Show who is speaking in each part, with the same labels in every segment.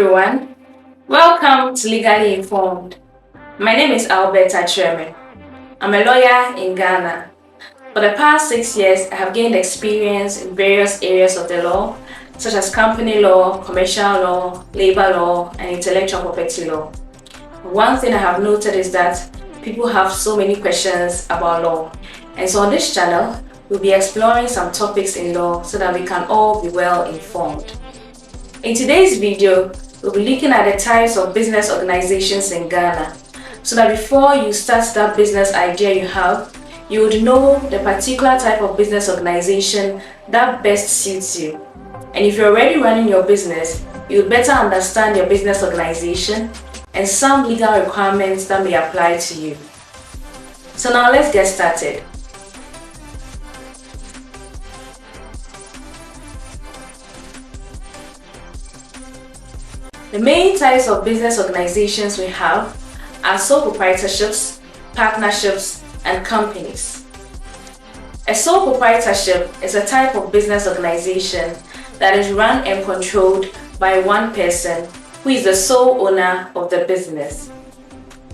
Speaker 1: everyone, welcome to Legally Informed. My name is Attribution. I'm a lawyer in Ghana. For the past 6 years, I have gained experience in various areas of the law, such as company law, commercial law, labor law, and intellectual property law. One thing I have noted is that people have so many questions about law, and so on this channel, we'll be exploring some topics in law so that we can all be well informed. In today's video, we'll be looking at the types of business organizations in Ghana, so that before you start that business idea you have, you would know the particular type of business organization that best suits you. And if you're already running your business, you'll better understand your business organization and some legal requirements that may apply to you. So now let's get started. The main types of business organizations we have are sole proprietorships, partnerships, and companies. A sole proprietorship is a type of business organization that is run and controlled by one person who is the sole owner of the business.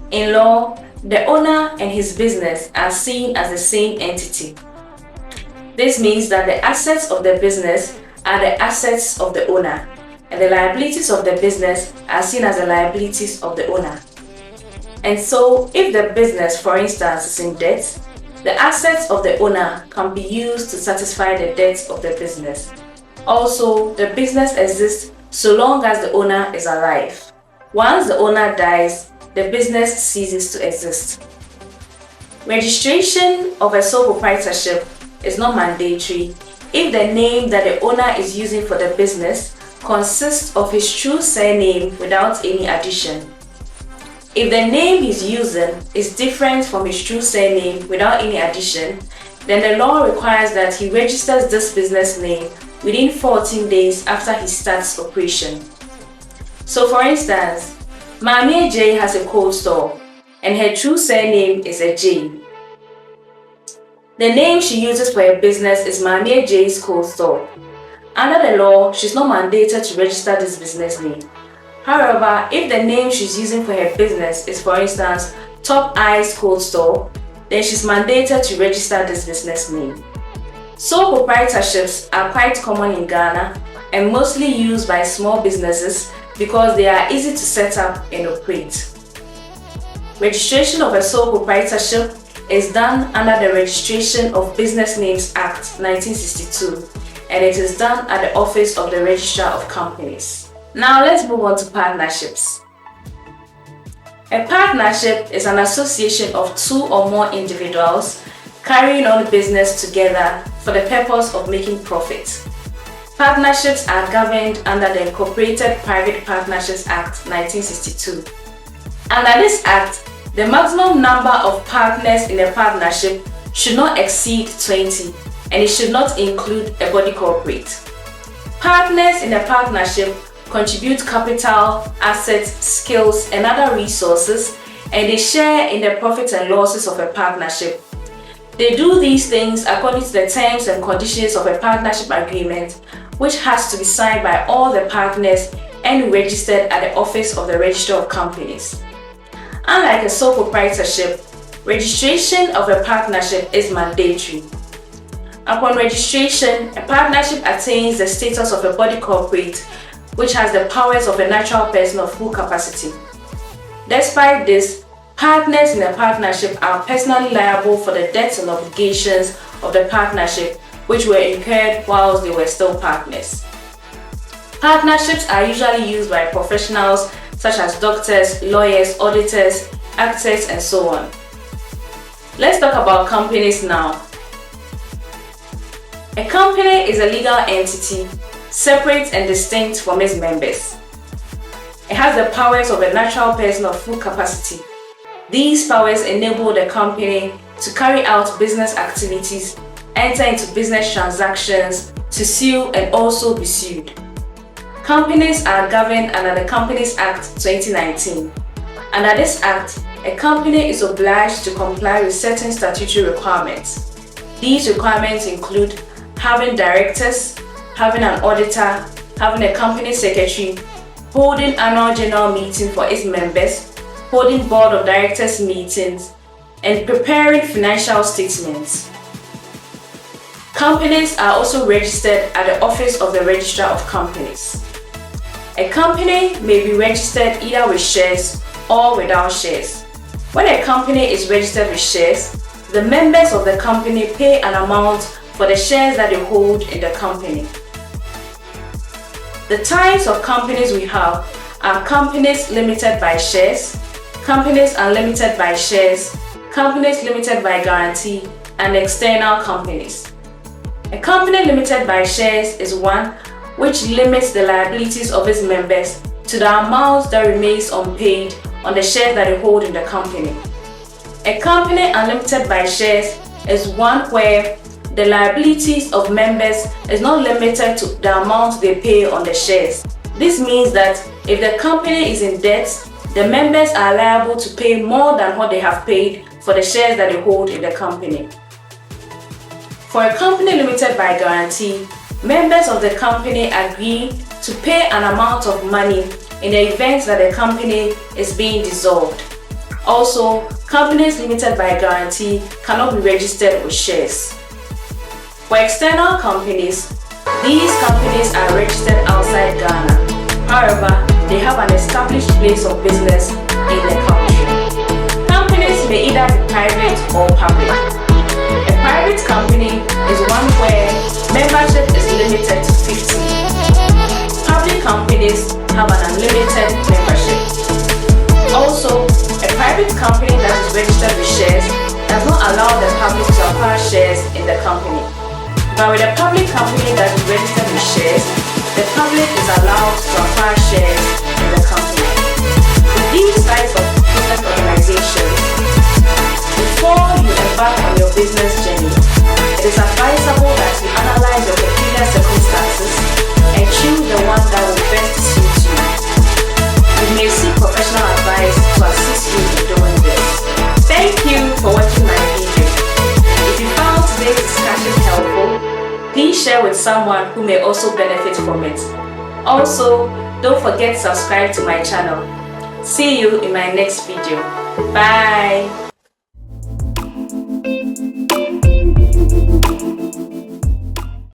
Speaker 1: In law, the owner and his business are seen as the same entity. This means that the assets of the business are the assets of the owner, and the liabilities of the business are seen as the liabilities of the owner. And so, if the business, for instance, is in debt, the assets of the owner can be used to satisfy the debts of the business. Also, the business exists so long as the owner is alive. Once the owner dies, the business ceases to exist. Registration of a sole proprietorship is not mandatory if the name that the owner is using for the business consists of his true surname without any addition. If the name he's using is different from his true surname without any addition, then the law requires that he registers this business name within 14 days after he starts operation. So for instance, Mamie J has a cold store and her true surname is a J. The name she uses for her business is Mamie J's Cold Store. Under the law, she's not mandated to register this business name. However, if the name she's using for her business is, for instance, Top Ice Cold Store, then she's mandated to register this business name. Sole proprietorships are quite common in Ghana and mostly used by small businesses because they are easy to set up and operate. Registration of a sole proprietorship is done under the Registration of Business Names Act 1962, and it is done at the Office of the Registrar of Companies. Now let's move on to partnerships. A partnership is an association of two or more individuals carrying on business together for the purpose of making profit. Partnerships are governed under the Incorporated Private Partnerships Act 1962. Under this act, the maximum number of partners in a partnership should not exceed 20, and it should not include a body corporate. Partners in a partnership contribute capital, assets, skills, and other resources, and they share in the profits and losses of a partnership. They do these things according to the terms and conditions of a partnership agreement, which has to be signed by all the partners and registered at the Office of the Registrar of Companies. Unlike a sole proprietorship, registration of a partnership is mandatory. Upon registration, a partnership attains the status of a body corporate, which has the powers of a natural person of full capacity. Despite this, partners in a partnership are personally liable for the debts and obligations of the partnership, which were incurred whilst they were still partners. Partnerships are usually used by professionals such as doctors, lawyers, auditors, architects, and so on. Let's talk about companies now. A company is a legal entity, separate and distinct from its members. It has the powers of a natural person of full capacity. These powers enable the company to carry out business activities, enter into business transactions, to sue and also be sued. Companies are governed under the Companies Act 2019. Under this act, a company is obliged to comply with certain statutory requirements. These requirements include having directors, having an auditor, having a company secretary, holding annual general meeting for its members, holding board of directors meetings, and preparing financial statements. Companies are also registered at the Office of the Registrar of Companies. A company may be registered either with shares or without shares. When a company is registered with shares, the members of the company pay an amount for the shares that they hold in the company. The types of companies we have are companies limited by shares, companies unlimited by shares, companies limited by guarantee, and external companies. A company limited by shares is one which limits the liabilities of its members to the amount that remains unpaid on the shares that they hold in the company. A company unlimited by shares is one where the liabilities of members is not limited to the amount they pay on the shares. This means that if the company is in debt, the members are liable to pay more than what they have paid for the shares that they hold in the company. For a company limited by guarantee, members of the company agree to pay an amount of money in the event that the company is being dissolved. Also, companies limited by guarantee cannot be registered with shares. For external companies, these companies are registered outside Ghana. However, they have an established place of business in the country. Companies may either be private or public. A private company is one where membership is limited to 50. Public companies have an unlimited membership. Also, a private company that is registered with shares does not allow the public to acquire shares in the company. But with a public company that is registered with shares, the public is allowed to acquire shares in the company. With these types of business organizations, before you embark on your business journey, it is advisable that you analyze your peculiar circumstances and choose the one that will best suit you. You may seek professional advice to assist you in doing this. Thank you for watching my video. If you found today's discussion helpful, please share with someone who may also benefit from it. Also, don't forget to subscribe to my channel. See you in my next video. Bye!